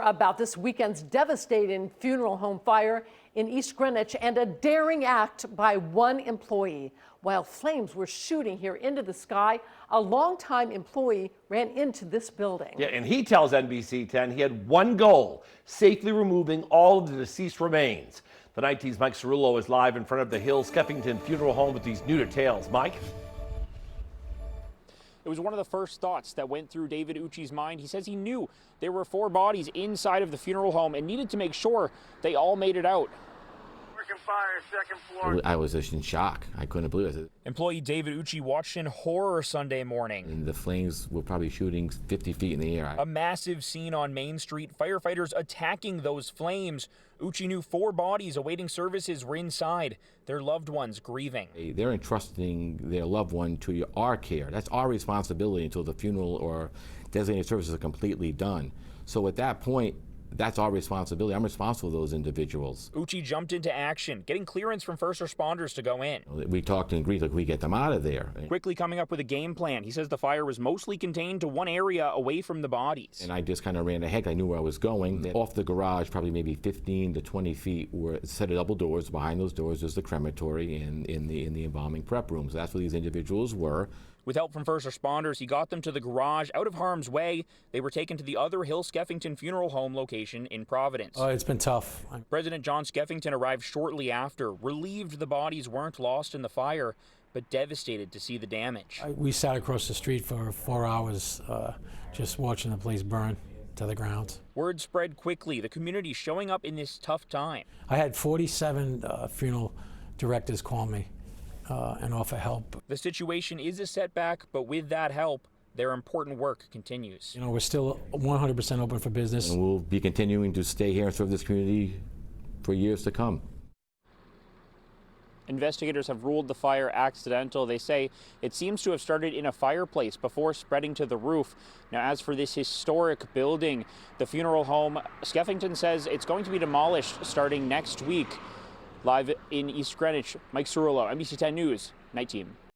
About this weekend's devastating funeral home fire in East Greenwich and a daring act by one employee. While flames were shooting here into the sky, a longtime employee ran into this building. Yeah, and he tells NBC 10 he had one goal: safely removing all of the deceased remains. The 19's Mike Cerullo is live in front of the Hill-Skeffington funeral home with these new details. Mike? It was one of the first thoughts that went through David Ucci's mind. He says he knew there were 4 bodies inside of the funeral home and needed to make sure they all made it out. Working fire, second floor. I was just in shock. I couldn't believe it. Employee David Ucci watched in horror Sunday morning. And the flames were probably shooting 50 feet in the air. A massive scene on Main Street, firefighters attacking those flames. Ucci knew 4 bodies awaiting services were inside, their loved ones grieving. They're entrusting their loved one to our care. That's our responsibility until the funeral or designated services are completely done. So at that point, that's our responsibility. I'm responsible for those individuals. Ucci jumped into action, getting clearance from first responders to go in. We talked and agreed, like, we get them out of there. Quickly coming up with a game plan. He says the fire was mostly contained to one area away from the bodies. And I just kind of ran ahead. I knew where I was going. Off the garage, probably maybe 15 to 20 feet, were a set of double doors. Behind those doors was the crematory and in the embalming prep rooms. That's where these individuals were. With help from first responders, he got them to the garage out of harm's way. They were taken to the other Hill-Skeffington funeral home location in Providence. It's been tough. President John Skeffington arrived shortly after, relieved the bodies weren't lost in the fire, but devastated to see the damage. We sat across the street for 4 hours just watching the place burn to the ground. Word spread quickly, the community showing up in this tough time. I had 47 funeral directors call me and offer help. The situation is a setback, but with that help, their important work continues. You know, we're still 100% open for business. And we'll be continuing to stay here and serve this community for years to come. Investigators have ruled the fire accidental. They say it seems to have started in a fireplace before spreading to the roof. Now, as for this historic building, the funeral home, Skeffington says it's going to be demolished starting next week. Live in East Greenwich, Mike Cerullo, NBC 10 News, Night Team.